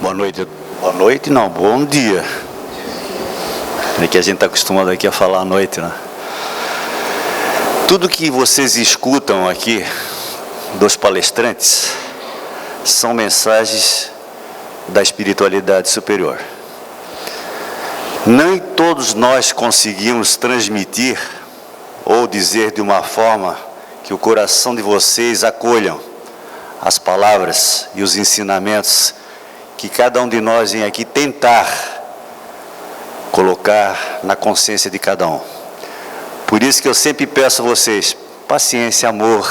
Boa noite. Boa noite não, bom dia. É que a gente está acostumado aqui a falar à noite, né? Tudo que vocês escutam aqui dos palestrantes são mensagens da espiritualidade superior. Nem todos nós conseguimos transmitir ou dizer de uma forma que o coração de vocês acolham as palavras e os ensinamentos que cada um de nós vem aqui tentar colocar na consciência de cada um. Por isso que eu sempre peço a vocês paciência, amor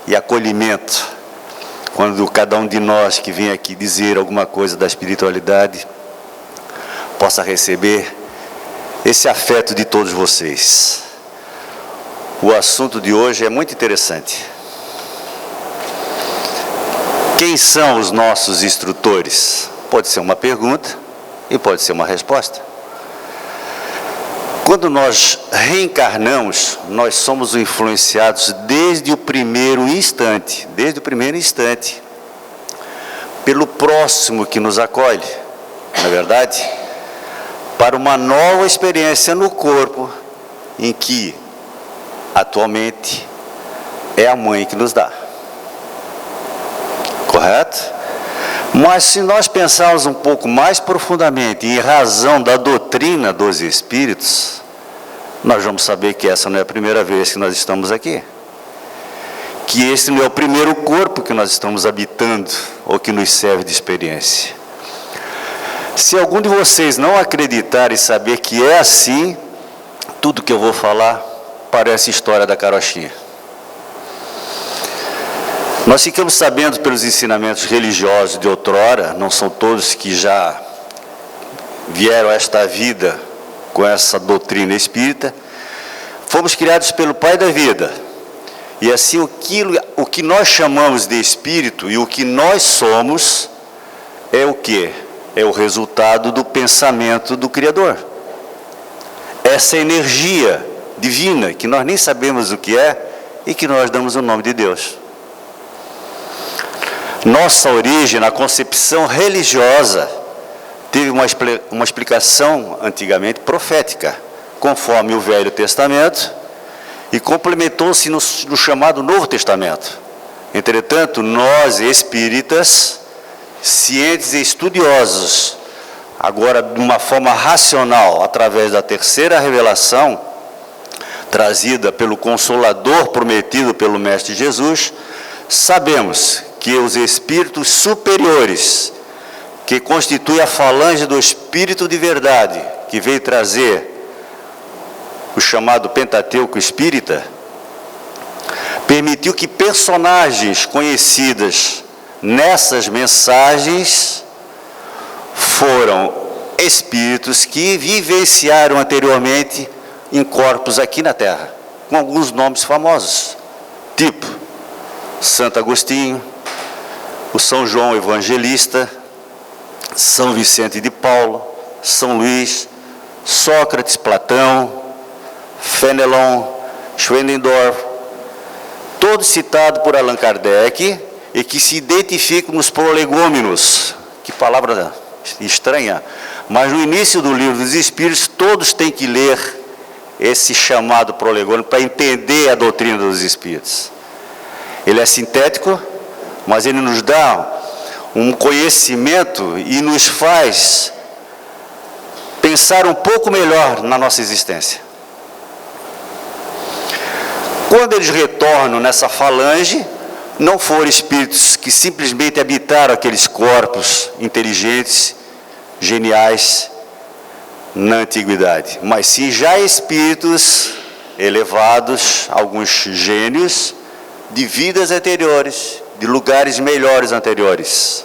e acolhimento quando cada um de nós que vem aqui dizer alguma coisa da espiritualidade possa receber esse afeto de todos vocês. O assunto de hoje é muito interessante. Quem são os nossos instrutores? Pode ser uma pergunta e pode ser uma resposta. Quando nós reencarnamos, nós somos influenciados desde o primeiro instante, pelo próximo que nos acolhe, não é verdade? Para uma nova experiência no corpo, em que, atualmente, é a mãe que nos dá. Correto? Mas se nós pensarmos um pouco mais profundamente em razão da doutrina dos espíritos, nós vamos saber que essa não é a primeira vez que nós estamos aqui. Que esse não é o primeiro corpo que nós estamos habitando ou que nos serve de experiência. Se algum de vocês não acreditar e saber que é assim, tudo que eu vou falar parece história da carochinha. Nós ficamos sabendo pelos ensinamentos religiosos de outrora, não são todos que já vieram a esta vida com essa doutrina espírita, fomos criados pelo Pai da Vida. E assim o que nós chamamos de espírito e o que nós somos é o quê? É o resultado do pensamento do Criador. Essa energia divina que nós nem sabemos o que é e que nós damos o nome de Deus. Nossa origem na concepção religiosa teve uma explicação antigamente profética, conforme o Velho Testamento, e complementou-se no chamado Novo Testamento. Entretanto, nós espíritas, cientes e estudiosos, agora de uma forma racional, através da terceira revelação, trazida pelo Consolador prometido pelo Mestre Jesus, sabemos que os espíritos superiores, que constituem a falange do Espírito de verdade, que veio trazer o chamado Pentateuco Espírita, permitiu que personagens conhecidas nessas mensagens foram espíritos que vivenciaram anteriormente em corpos aqui na Terra, com alguns nomes famosos, tipo Santo Agostinho, o São João Evangelista, São Vicente de Paulo, São Luís, Sócrates, Platão, Fenelon, Schwendendorf, todos citados por Allan Kardec e que se identificam nos prolegômenos. Que palavra estranha, mas no início do Livro dos Espíritos todos têm que ler esse chamado prolegômeno para entender a doutrina dos Espíritos. Ele é sintético, mas ele nos dá um conhecimento e nos faz pensar um pouco melhor na nossa existência. Quando eles retornam nessa falange, não foram espíritos que simplesmente habitaram aqueles corpos inteligentes, geniais, na antiguidade, mas sim já espíritos elevados, alguns gênios, de vidas anteriores, de lugares melhores anteriores.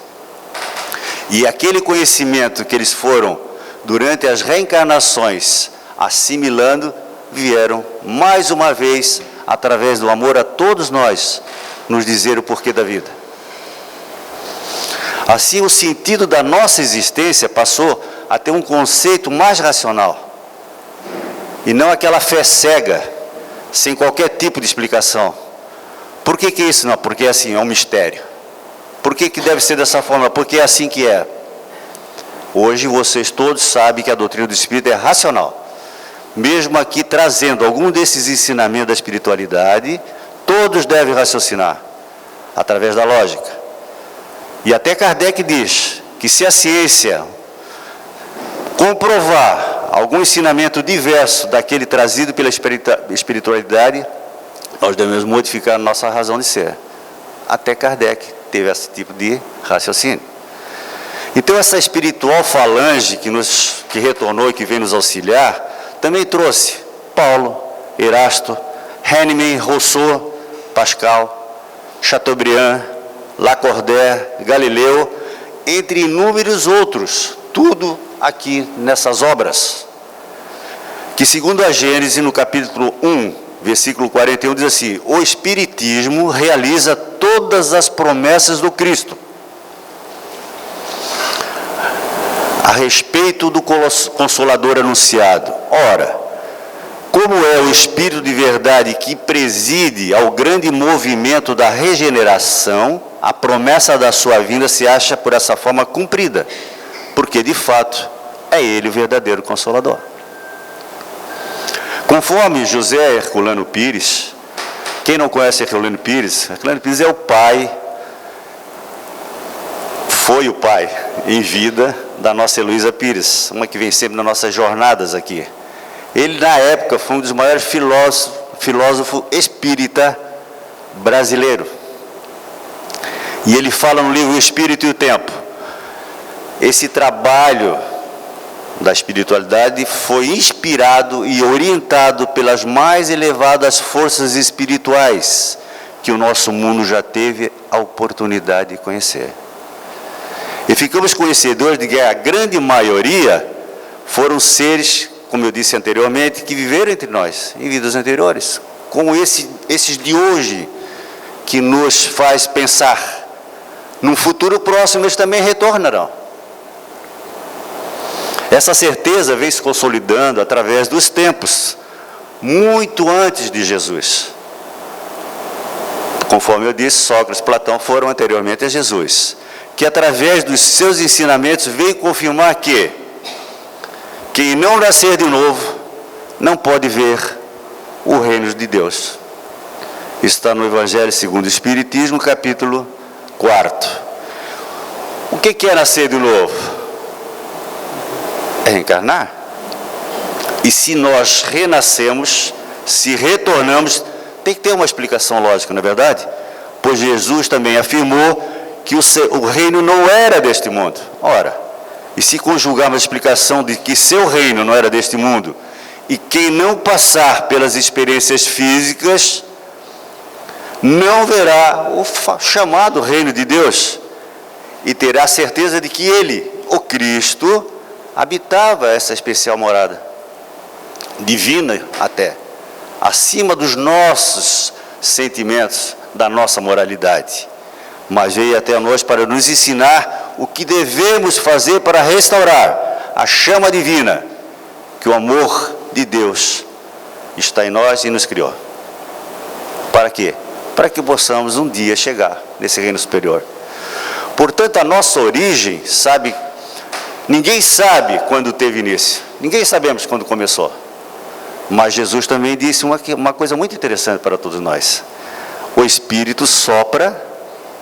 E aquele conhecimento que eles foram, durante as reencarnações, assimilando, vieram mais uma vez, através do amor a todos nós, nos dizer o porquê da vida. Assim, o sentido da nossa existência passou a ter um conceito mais racional, e não aquela fé cega, sem qualquer tipo de explicação. Por que isso? Não, porque assim, é um mistério. Por que deve ser dessa forma? Porque é assim que é. Hoje vocês todos sabem que a doutrina do Espírito é racional. Mesmo aqui trazendo algum desses ensinamentos da espiritualidade, todos devem raciocinar através da lógica. E até Kardec diz que se a ciência comprovar algum ensinamento diverso daquele trazido pela espiritualidade, nós devemos modificar a nossa razão de ser. Até Kardec teve esse tipo de raciocínio. Então essa espiritual falange que retornou e que vem nos auxiliar, também trouxe Paulo, Erasto, Hahnemann, Rousseau, Pascal, Chateaubriand, Lacordaire, Galileu, entre inúmeros outros, tudo aqui nessas obras, que segundo a Gênesis, no capítulo 1, versículo 41, diz assim: o Espiritismo realiza todas as promessas do Cristo a respeito do Consolador anunciado. Ora, como é o Espírito de verdade que preside ao grande movimento da regeneração, a promessa da sua vinda se acha por essa forma cumprida, porque de fato é Ele o verdadeiro Consolador. Conforme José Herculano Pires, quem não conhece Herculano Pires é o pai, foi o pai em vida da nossa Heloísa Pires, uma que vem sempre nas nossas jornadas aqui. Ele, na época, foi um dos maiores filósofos espírita brasileiro. E ele fala no livro O Espírito e o Tempo. Esse trabalho da espiritualidade foi inspirado e orientado pelas mais elevadas forças espirituais que o nosso mundo já teve a oportunidade de conhecer. E ficamos conhecedores de que a grande maioria foram seres, como eu disse anteriormente, que viveram entre nós em vidas anteriores, como esses de hoje, que nos faz pensar num futuro próximo eles também retornarão. Essa certeza vem se consolidando através dos tempos, muito antes de Jesus. Conforme eu disse, Sócrates e Platão foram anteriormente a Jesus, que através dos seus ensinamentos veio confirmar que quem não nascer de novo não pode ver o reino de Deus. Isso está no Evangelho segundo o Espiritismo, capítulo 4. O que é nascer de novo? É reencarnar. E se nós renascemos, se retornamos, tem que ter uma explicação lógica, não é verdade? Pois Jesus também afirmou que o reino não era deste mundo. Ora, e se conjugarmos a explicação de que seu reino não era deste mundo, e quem não passar pelas experiências físicas, não verá o chamado reino de Deus, e terá certeza de que Ele, o Cristo, habitava essa especial morada, divina até, acima dos nossos sentimentos, da nossa moralidade, mas veio até nós para nos ensinar o que devemos fazer para restaurar a chama divina, que o amor de Deus está em nós e nos criou. Para quê? Para que possamos um dia chegar nesse reino superior. Portanto, a nossa origem, ninguém sabe quando teve início, ninguém sabemos quando começou, mas Jesus também disse uma coisa muito interessante para todos nós: o Espírito sopra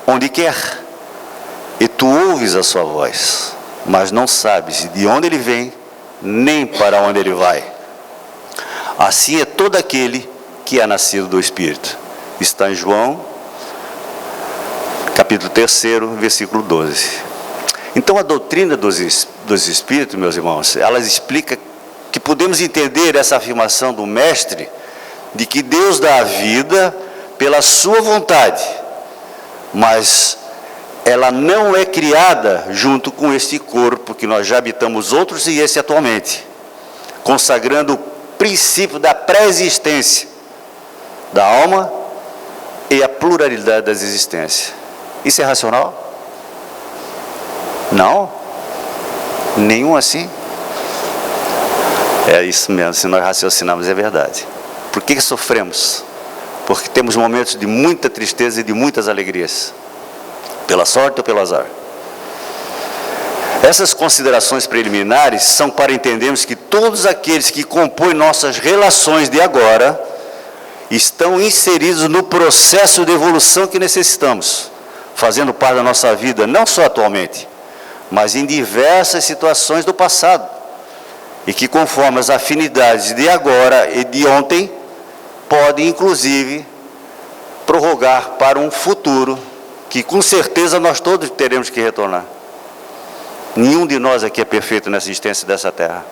onde quer, e tu ouves a sua voz, mas não sabes de onde ele vem, nem para onde ele vai. Assim é todo aquele que é nascido do Espírito. Está em João, capítulo 3, versículo 12. Então a doutrina dos Espíritos, meus irmãos, ela explica que podemos entender essa afirmação do Mestre, de que Deus dá a vida pela sua vontade, mas ela não é criada junto com este corpo que nós já habitamos outros e esse atualmente, consagrando o princípio da pré-existência da alma e a pluralidade das existências. Isso é racional? Não? Nenhum assim? É isso mesmo, se nós raciocinarmos é verdade. Por que sofremos? Porque temos momentos de muita tristeza e de muitas alegrias, pela sorte ou pelo azar. Essas considerações preliminares são para entendermos que todos aqueles que compõem nossas relações de agora estão inseridos no processo de evolução que necessitamos, fazendo parte da nossa vida, não só atualmente, mas em diversas situações do passado, e que conforme as afinidades de agora e de ontem, podem inclusive prorrogar para um futuro que com certeza nós todos teremos que retornar. Nenhum de nós aqui é perfeito na existência dessa terra.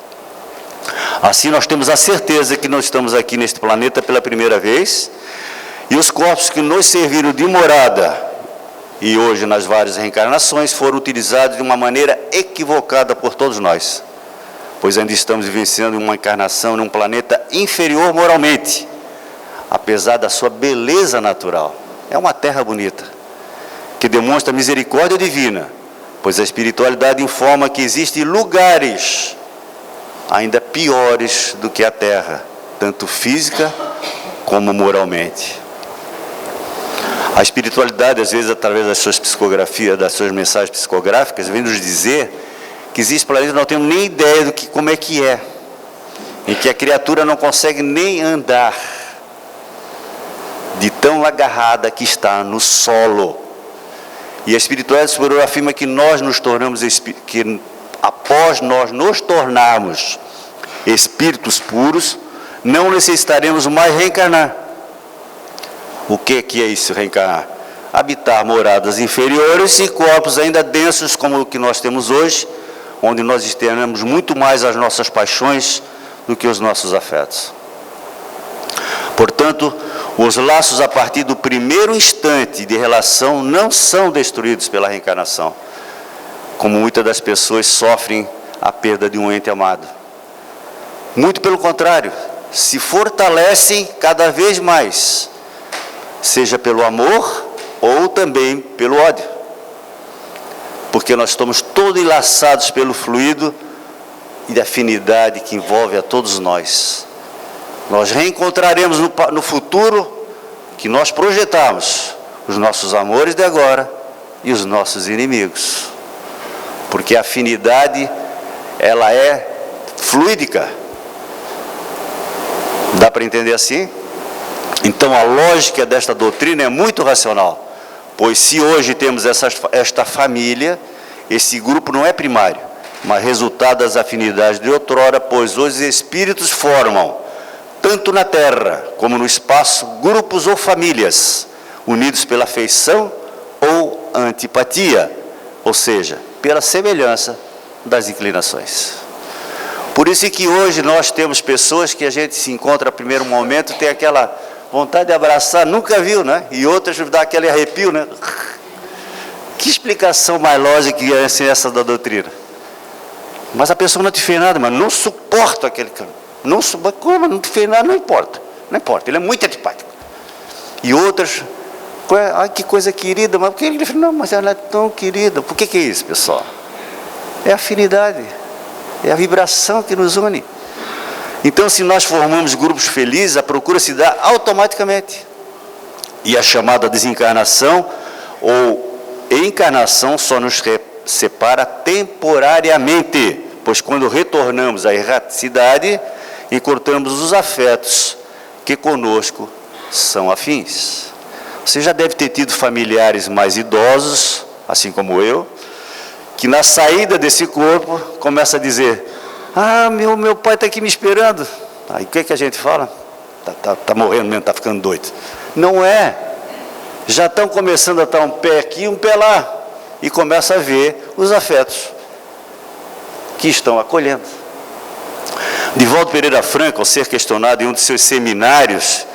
Assim nós temos a certeza que não estamos aqui neste planeta pela primeira vez, e os corpos que nos serviram de morada, e hoje nas várias reencarnações, foram utilizados de uma maneira equivocada por todos nós, pois ainda estamos vivenciando uma encarnação num planeta inferior moralmente, apesar da sua beleza natural. É uma terra bonita, que demonstra misericórdia divina, pois a espiritualidade informa que existem lugares ainda piores do que a terra, tanto física como moralmente. A espiritualidade, às vezes, através das suas psicografias, das suas mensagens psicográficas, vem nos dizer que existe planeta que não temos nem ideia do que, como é que é, em que a criatura não consegue nem andar, de tão agarrada que está no solo. E a espiritualidade superior afirma que nós nos tornamos, que após nós nos tornarmos espíritos puros, não necessitaremos mais reencarnar. O que é isso, reencarnar? Habitar moradas inferiores e corpos ainda densos como o que nós temos hoje, onde nós externamos muito mais as nossas paixões do que os nossos afetos. Portanto, os laços a partir do primeiro instante de relação não são destruídos pela reencarnação, como muitas das pessoas sofrem a perda de um ente amado. Muito pelo contrário, se fortalecem cada vez mais, seja pelo amor ou também pelo ódio, porque nós estamos todos enlaçados pelo fluido e da afinidade que envolve a todos nós. Nós reencontraremos no futuro que nós projetamos os nossos amores de agora e os nossos inimigos, porque a afinidade, ela é fluídica. Dá para entender assim? Então a lógica desta doutrina é muito racional, pois se hoje temos esta família, esse grupo não é primário, mas resultado das afinidades de outrora, pois os espíritos formam, tanto na terra como no espaço, grupos ou famílias, unidos pela afeição ou antipatia, ou seja, pela semelhança das inclinações. Por isso que hoje nós temos pessoas que a gente se encontra a primeiro momento, tem aquela vontade de abraçar, nunca viu, né? E outras dá aquele arrepio, né? Que explicação mais lógica que é essa da doutrina? Mas a pessoa não te fez nada, mas não suporta aquele cara. Não suporta, como não te fez nada, não importa. Não importa, ele é muito antipático. E outras, ai que coisa querida, mas por que ele fala, não, mas ela é tão querida. Por que é isso, pessoal? É afinidade, é a vibração que nos une. Então, se nós formamos grupos felizes, a procura se dá automaticamente. E a chamada desencarnação ou encarnação só nos separa temporariamente, pois quando retornamos à erraticidade, encontramos os afetos que conosco são afins. Você já deve ter tido familiares mais idosos, assim como eu, que na saída desse corpo começa a dizer, ah, meu pai está aqui me esperando. Aí o que é que a gente fala? Tá morrendo mesmo, está ficando doido. Não é. Já estão começando a estar um pé aqui e um pé lá. E começa a ver os afetos que estão acolhendo. Divaldo Pereira Franco, ao ser questionado em um de seus seminários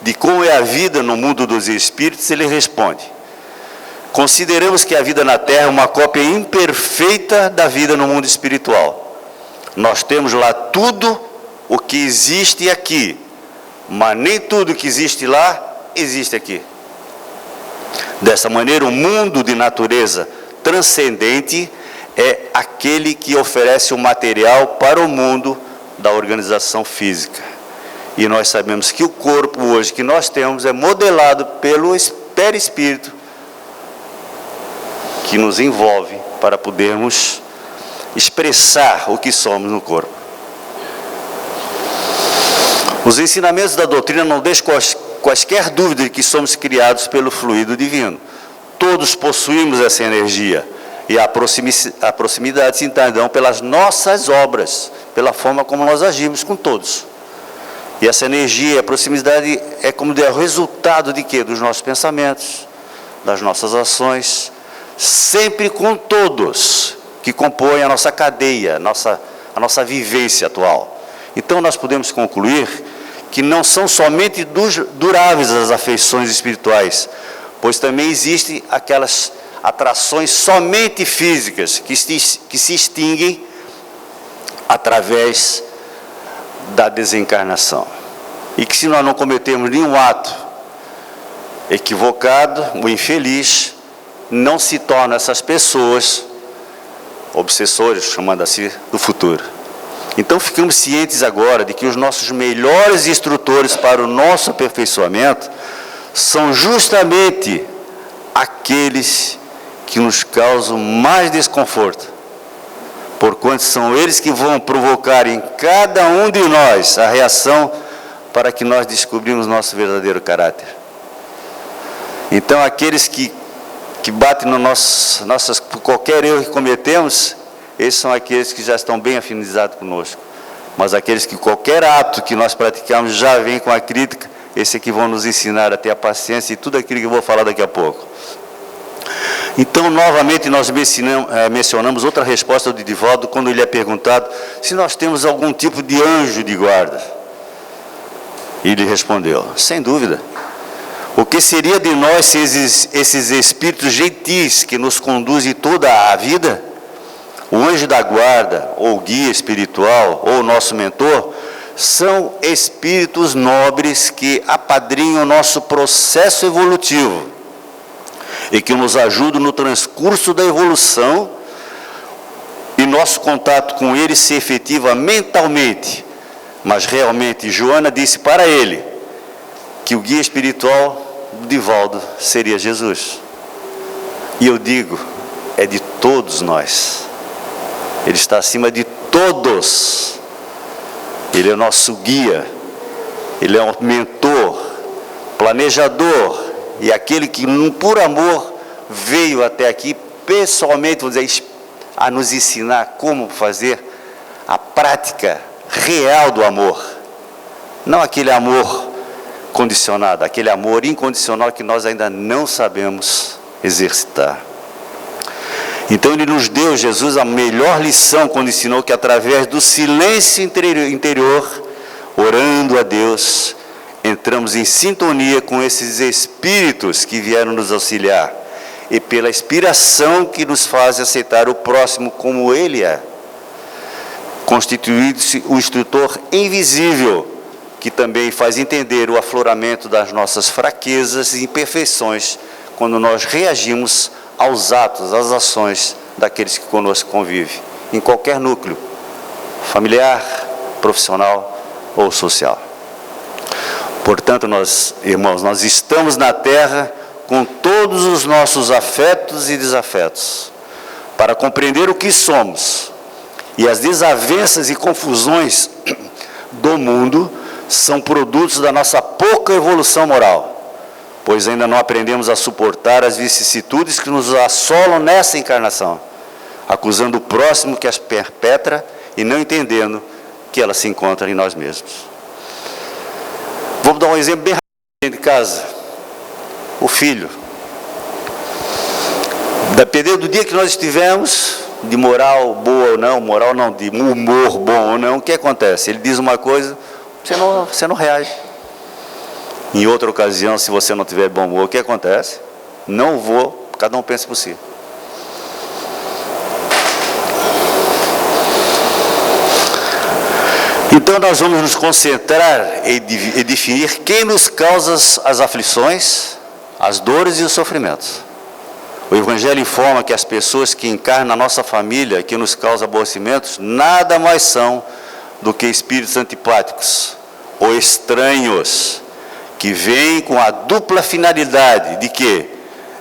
de como é a vida no mundo dos espíritos, ele responde, consideramos que a vida na Terra é uma cópia imperfeita da vida no mundo espiritual. Nós temos lá tudo o que existe aqui, mas nem tudo que existe lá existe aqui. Dessa maneira, o mundo de natureza transcendente é aquele que oferece o material para o mundo da organização física. E nós sabemos que o corpo hoje que nós temos é modelado pelo perispírito que nos envolve para podermos expressar o que somos no corpo. Os ensinamentos da doutrina não deixam quaisquer dúvida de que somos criados pelo fluido divino. Todos possuímos essa energia, e a proximidade se entendão pelas nossas obras, pela forma como nós agimos com todos. E essa energia, a proximidade, é como o resultado de quê? Dos nossos pensamentos, das nossas ações, sempre com todos que compõem a nossa cadeia, a nossa vivência atual. Então nós podemos concluir que não são somente duráveis as afeições espirituais, pois também existem aquelas atrações somente físicas que se extinguem através da desencarnação. E que se nós não cometermos nenhum ato equivocado ou infeliz, não se tornam essas pessoas obsessores, chamando assim, do futuro. Então ficamos cientes agora de que os nossos melhores instrutores para o nosso aperfeiçoamento são justamente aqueles que nos causam mais desconforto, porquanto são eles que vão provocar em cada um de nós a reação para que nós descobrimos nosso verdadeiro caráter. Então aqueles que batem no por qualquer erro que cometemos, esses são aqueles que já estão bem afinizados conosco. Mas aqueles que qualquer ato que nós praticamos já vem com a crítica, esses aqui vão nos ensinar a ter a paciência e tudo aquilo que eu vou falar daqui a pouco. Então, novamente, nós mencionamos outra resposta de Divaldo, quando ele é perguntado se nós temos algum tipo de anjo de guarda. E ele respondeu, sem dúvida. O que seria de nós se esses espíritos gentis que nos conduzem toda a vida, o anjo da guarda, ou guia espiritual, ou nosso mentor, são espíritos nobres que apadrinham o nosso processo evolutivo e que nos ajudam no transcurso da evolução, e nosso contato com eles se efetiva mentalmente. Mas realmente Joana disse para ele que o guia espiritual do Divaldo seria Jesus. E eu digo, é de todos nós. Ele está acima de todos. Ele é o nosso guia. Ele é o mentor, planejador, e aquele que por amor veio até aqui pessoalmente, vamos dizer, a nos ensinar como fazer a prática real do amor. Não aquele amor condicionado, aquele amor incondicional que nós ainda não sabemos exercitar. Então ele nos deu, Jesus, a melhor lição quando ensinou que através do silêncio interior, orando a Deus, entramos em sintonia com esses espíritos que vieram nos auxiliar, e pela inspiração que nos faz aceitar o próximo como ele é, constituindo-se o instrutor invisível, que também faz entender o afloramento das nossas fraquezas e imperfeições, quando nós reagimos aos atos, às ações daqueles que conosco convivem, em qualquer núcleo, familiar, profissional ou social. Portanto, irmãos, nós estamos na Terra com todos os nossos afetos e desafetos, para compreender o que somos, e as desavenças e confusões do mundo são produtos da nossa pouca evolução moral, pois ainda não aprendemos a suportar as vicissitudes que nos assolam nessa encarnação, acusando o próximo que as perpetra e não entendendo que ela se encontra em nós mesmos. Vamos dar um exemplo bem rápido de casa. O filho. Dependendo do dia que nós estivermos, de moral boa ou não, moral não, de humor bom ou não, o que acontece? Ele diz uma coisa, você não reage. Em outra ocasião, se você não tiver bom humor, o que acontece? Não vou, cada um pensa por si. Então nós vamos nos concentrar e definir quem nos causa as aflições, as dores e os sofrimentos. O Evangelho informa que as pessoas que encarnam na nossa família, que nos causam aborrecimentos, nada mais são do que espíritos antipáticos ou estranhos, que vêm com a dupla finalidade de quê?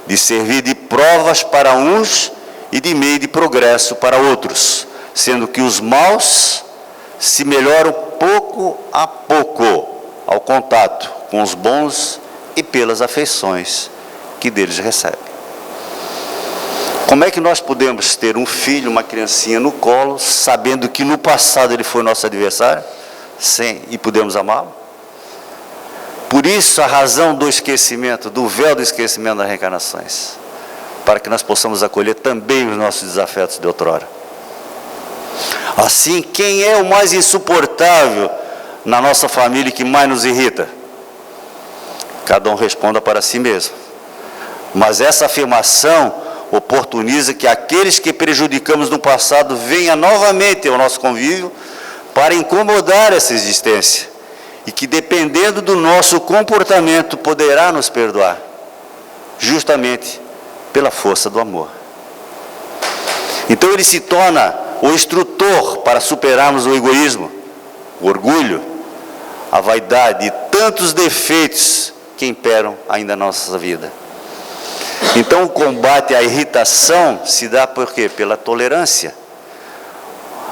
De servir de provas para uns e de meio de progresso para outros, sendo que os maus se melhoram pouco a pouco ao contato com os bons e pelas afeições que deles recebem. Como é que nós podemos ter um filho, uma criancinha no colo, sabendo que no passado ele foi nosso adversário, e podemos amá-lo? Por isso a razão do esquecimento, do véu do esquecimento das reencarnações, para que nós possamos acolher também os nossos desafetos de outrora. Assim, quem é o mais insuportável na nossa família e que mais nos irrita? Cada um responda para si mesmo. Mas essa afirmação oportuniza que aqueles que prejudicamos no passado venham novamente ao nosso convívio para incomodar essa existência, e que, dependendo do nosso comportamento, poderá nos perdoar, justamente pela força do amor. Então ele se torna o instrutor para superarmos o egoísmo, o orgulho, a vaidade e tantos defeitos que imperam ainda na nossa vida. Então o combate à irritação se dá por quê? Pela tolerância,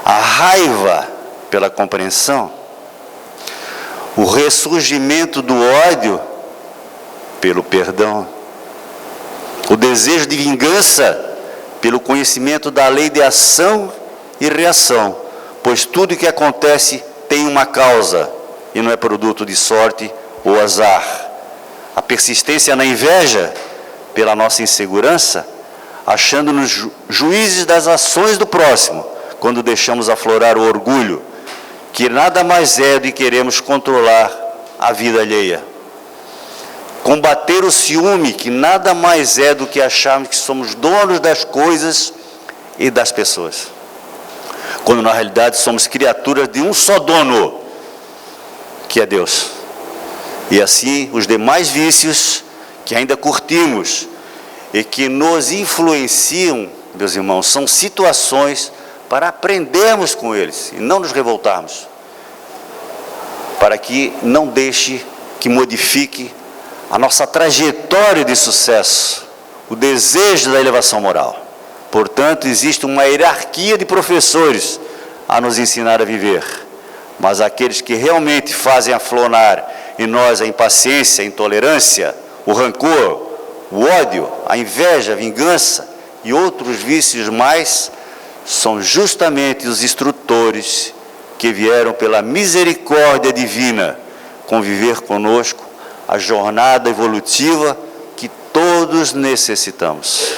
a raiva pela compreensão, o ressurgimento do ódio pelo perdão, o desejo de vingança pelo conhecimento da lei de ação e reação, pois tudo que acontece tem uma causa e não é produto de sorte ou azar. A persistência na inveja pela nossa insegurança, achando-nos juízes das ações do próximo, quando deixamos aflorar o orgulho, que nada mais é do que queremos controlar a vida alheia. Combater o ciúme, que nada mais é do que acharmos que somos donos das coisas e das pessoas, quando na realidade somos criaturas de um só dono, que é Deus. E assim os demais vícios que ainda curtimos e que nos influenciam, meus irmãos, são situações para aprendermos com eles e não nos revoltarmos, para que não deixe que modifique a nossa trajetória de sucesso, o desejo da elevação moral. Portanto, existe uma hierarquia de professores a nos ensinar a viver, mas aqueles que realmente fazem aflorar em nós a impaciência, a intolerância, o rancor, o ódio, a inveja, a vingança e outros vícios mais, são justamente os instrutores que vieram pela misericórdia divina conviver conosco a jornada evolutiva que todos necessitamos.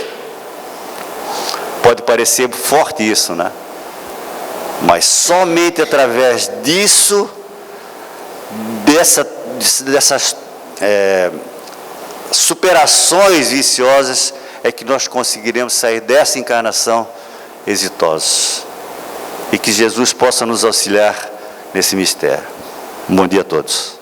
Pode parecer forte isso, né? Mas somente através disso, dessas superações viciosas, é que nós conseguiremos sair dessa encarnação exitosos. E que Jesus possa nos auxiliar nesse mistério. Bom dia a todos.